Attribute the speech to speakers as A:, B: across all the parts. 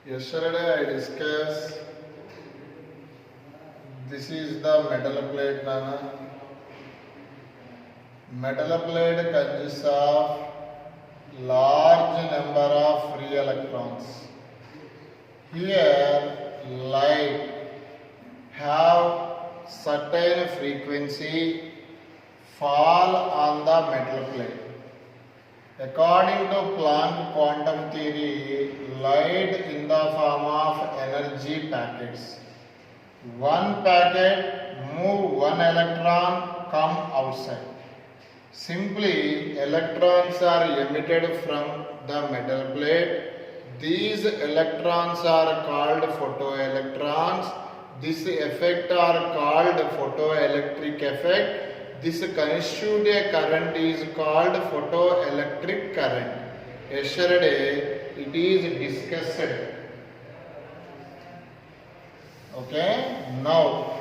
A: Yesterday I discussed this is the metal plate Nana. Metal plate consists of large number of free electrons. Here light have certain frequency fall on the metal plate. According to Planck quantum theory, light in the form of energy packets. One packet move one electron, come outside. Simply electrons are emitted from the metal plate. These electrons are called photoelectrons. This effect are called photoelectric effect. This constitute a current is called photoelectric current. Yesterday it is discussed. Okay, now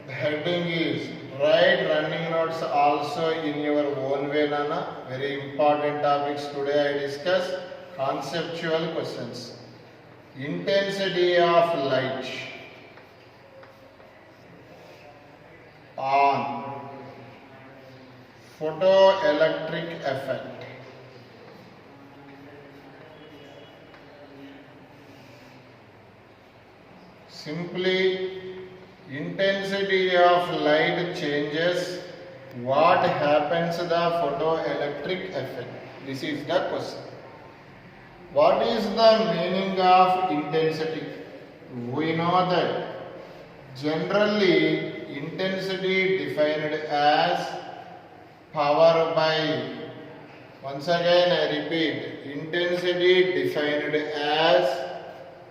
A: the heading is write running notes also in your own way, Nana. Very important topics today I discuss. Conceptual questions. Intensity of light on photoelectric effect. Simply intensity of light changes, what happens to the photoelectric effect? This is the question. What is the meaning of intensity? We know that generally intensity defined as power by, once again I repeat, intensity defined as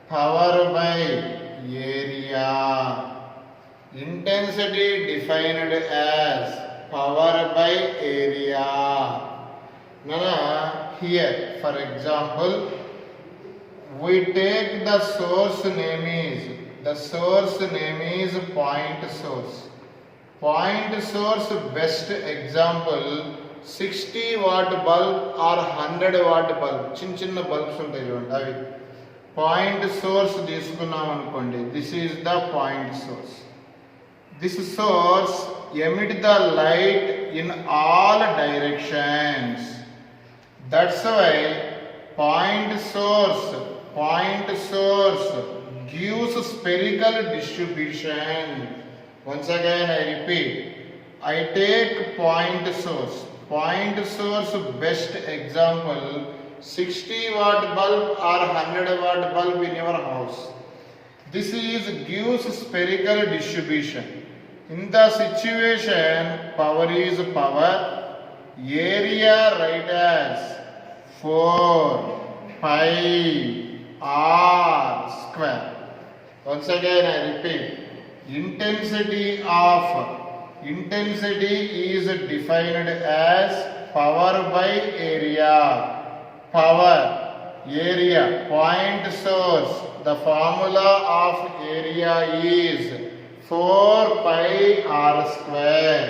A: power by area. Intensity defined as power by area. Now here for example we take the source name is point source. Point source best example 60 watt bulb or 100 watt bulb. చిన్న bulbs ఉంటాయి చూడండి అవి point source తీసుకున్నాం అనుకోండి. This is the point source. This source emit the light in all directions. That's why point source gives spherical distribution. Once again I repeat, I take point source best example 60 watt bulb or 100 watt bulb in your house. This is gives spherical distribution. In the situation power is power, area write as 4 pi r square. Once again I repeat, intensity is defined as power by area. Power, area, point source. The formula of area is 4 pi r square.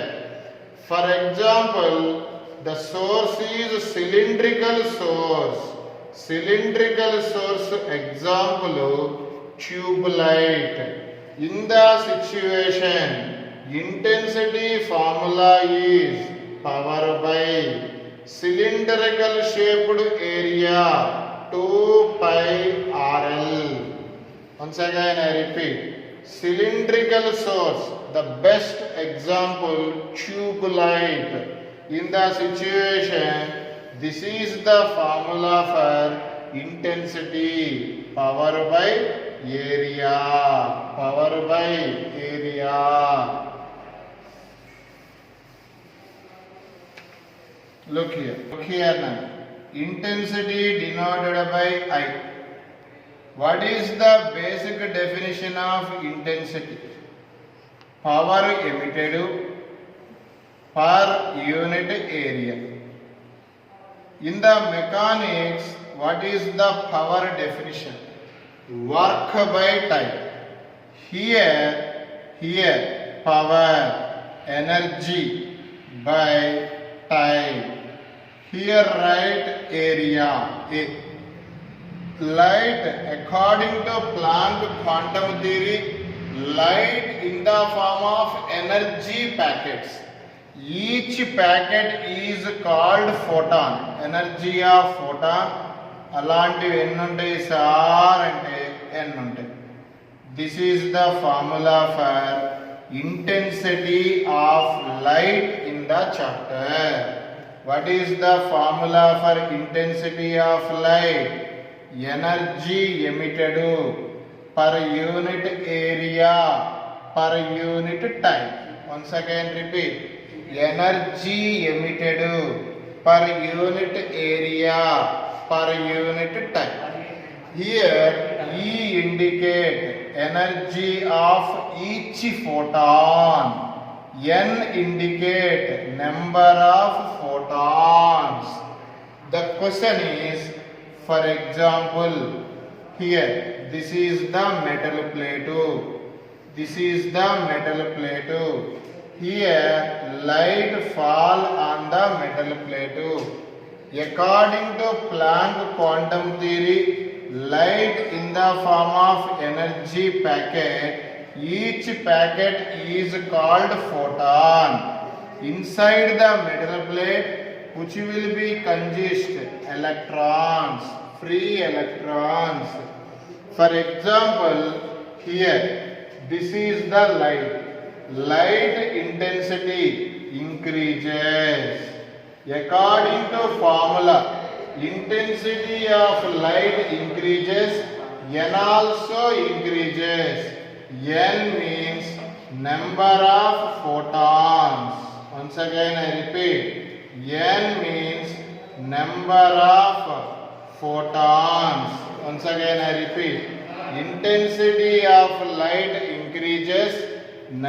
A: For example, the source is cylindrical source. Example tube light. In the situation, intensity formula is power by cylindrical shaped area 2 pi rl. Once again I repeat, cylindrical source, the best example tube light. In the situation, this is the formula for intensity, power by area. Look here now. Intensity denoted by I. What is the basic definition of intensity? Power emitted per unit area. In the mechanics, what is the power definition? Work by time. Here power, energy by time. Here write area A. light, according to Planck quantum theory, light in the form of energy packets. Each packet is called photon. Energy of photon. అలాంటివి ఎన్ని ఉంటాయి sir అంటే ఎన్ని ఉంటాయి. This is the formula for intensity of light in the chapter. What is the formula for intensity of light? Energy emitted per unit area per unit time. Once again repeat. Energy emitted per unit area per unit time. Here E indicate energy of each photon. N indicate number of photons. The question is, for example, here this is the metal plate. This is the metal plate. Here light fall on the metal plate. According to Planck quantum theory, light in the form of energy packet, each packet is called photon. Inside the metal plate, which will be consist electrons, free electrons. For example, here this is the light. Light intensity increases. According to formula, intensity of light increases, N also increases. N means number of photons. Once again I repeat, N means number of photons. Once again I repeat, intensity of light increases,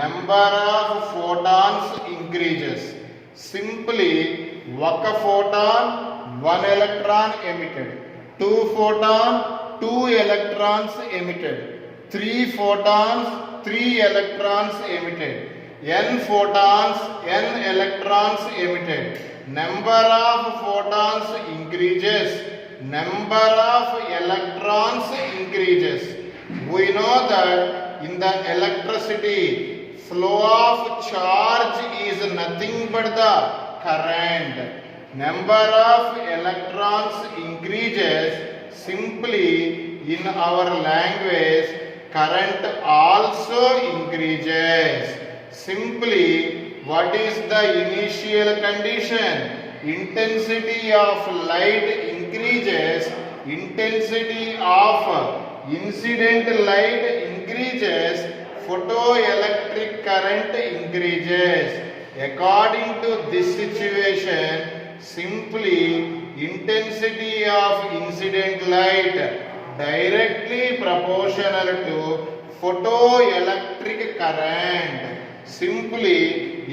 A: number of photons increases. Simply, ఒక photon, one electron emitted. Two photon, two electrons emitted. Three photons, three electrons emitted. N photons, n electrons emitted. Number of photons increases, number of electrons increases. We know that in the electricity, flow of charge is nothing but the current. Number of electrons increases. Simply in our language, current also increases. Simply, what is the initial condition? Intensity of light increases, intensity of incident light increases, photoelectric current increases. According to this situation, simply intensity of incident light directly proportional to photoelectric current. Simply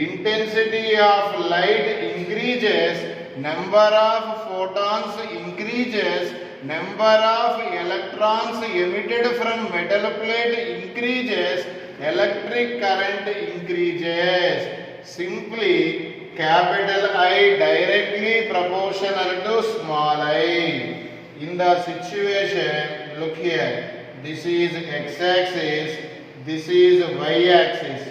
A: intensity of light increases, number of photons increases, number of electrons emitted from metal plate increases, electric current increases. Simply capital I directly proportional to small I. In the situation, look here, this is x-axis, this is y-axis,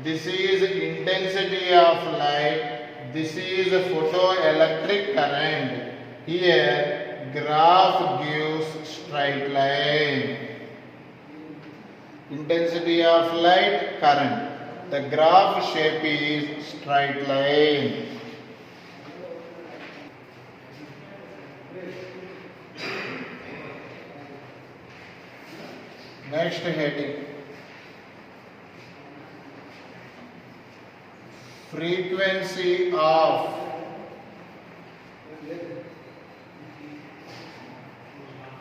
A: this is intensity of light, this is photoelectric current. Here graph gives straight line. Intensity of light, current. The graph shape is straight line. Next heading, frequency of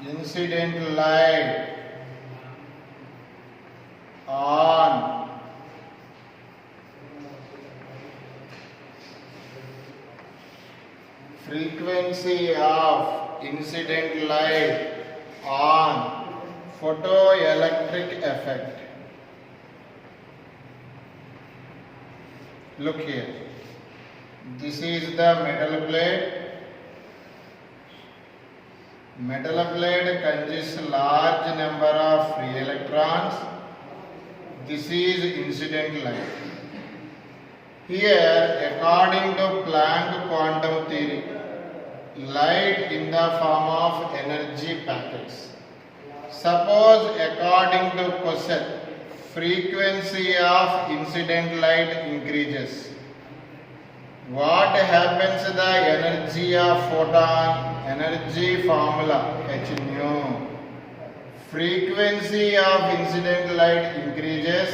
A: incident light on frequency of incident light on photoelectric effect. Look here, this is the metal plate, Metal plate consists large number of free electrons. This is incident light. Here, according to Planck quantum theory, light in the form of energy packets. Suppose according to question, frequency of incident light increases. What happens to the energy of photon? Energy formula h nu. Frequency of incident light increases.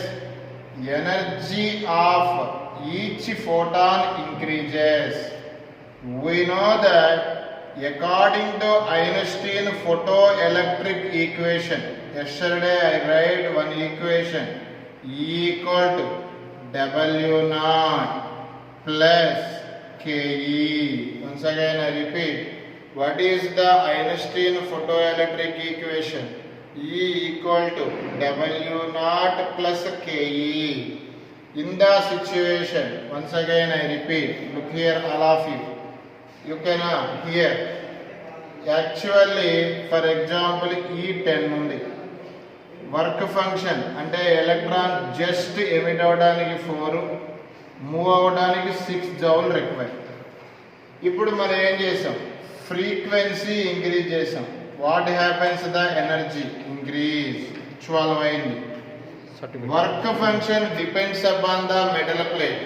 A: Energy of each photon increases. We know that according to Einstein photoelectric equation, yesterday I write one equation, E equal to W naught plus KE. Once again I repeat, what is the Einstein photoelectric equation? E equal to W naught plus KE. In the situation, once again I repeat, look here all of you. You can hear. Actually, for example, E10 ఉంది. Work function అంటే electron just emit అవడానికి 4, move అవడానికి 6 joule require. ఇప్పుడు మనం ఏం చేసాం? Frequency increase చేసాం. What happens? The energy increase. 12 అయింది. Work function depends upon the metal plate.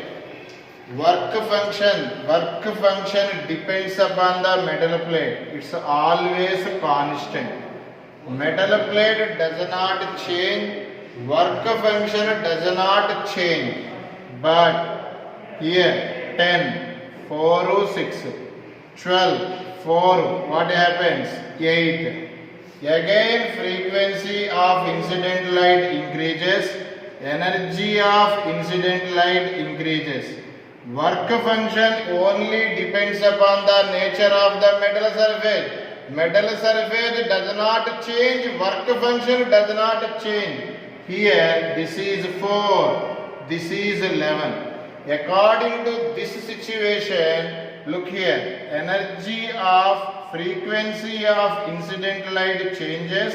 A: Work function depends upon the metal plate. It's always constant. Metal plate does not change. Work function does not change. But here 10, 4, 6, 12, 4. What happens? 8. Again frequency of incident light increases, energy of incident light increases. Work function only depends upon the nature of the metal surface. Metal surface does not change, work function does not change. Here this is 4, this is 11. According to this situation, look here, energy of frequency of incident light changes.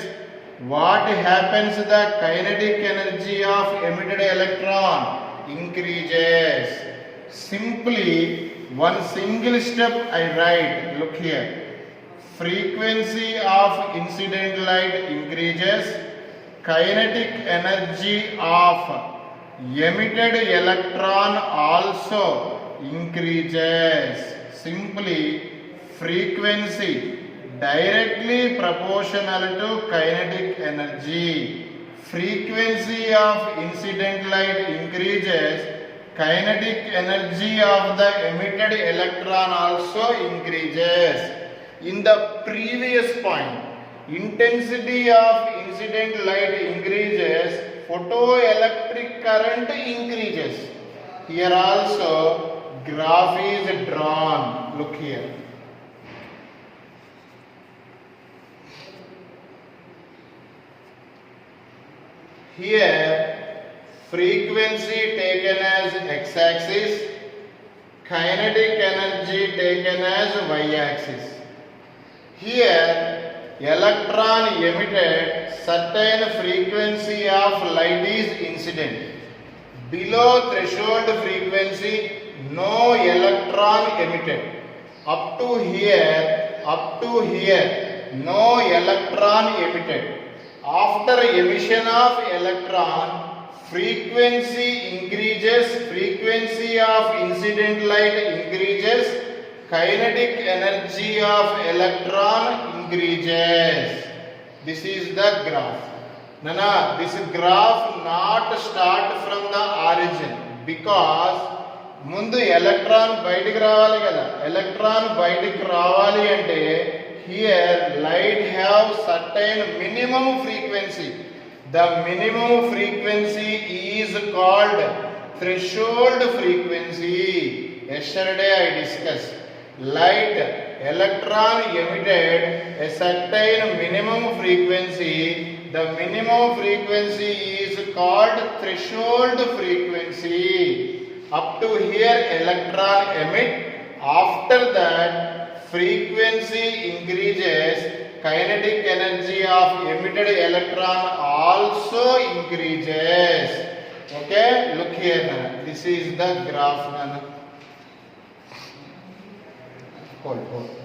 A: What happens? The kinetic energy of emitted electron increases. Simply one single step I write. Look here. Frequency of incident light increases. Kinetic energy of emitted electron also increases. Simply frequency directly proportional to kinetic energy. Frequency of incident light increases, kinetic energy of the emitted electron also increases. In the previous point, intensity of incident light increases, photoelectric current increases. Here also graph is drawn. Look here. Here frequency taken as x-axis, kinetic energy taken as y-axis. Here electron emitted certain frequency of light is incident. Below threshold frequency no electron emitted. Up to here no electron emitted. After emission of electron, frequency increases, frequency of incident light increases, kinetic energy of electron increases. This is the graph. Nana, this graph not start from the origin because ముందు electron బయటికి రావాలి కదా. Electron బయటికి రావాలి అంటే here light have certain minimum frequency. The minimum frequency is called threshold frequency. Yesterday I discussed light electron emitted a certain minimum frequency. The minimum frequency is called threshold frequency. Up to here electron emit. After that frequency increases, kinetic energy of emitted electron also increases. Okay, look here Nana. This is the graph Nana. Hold.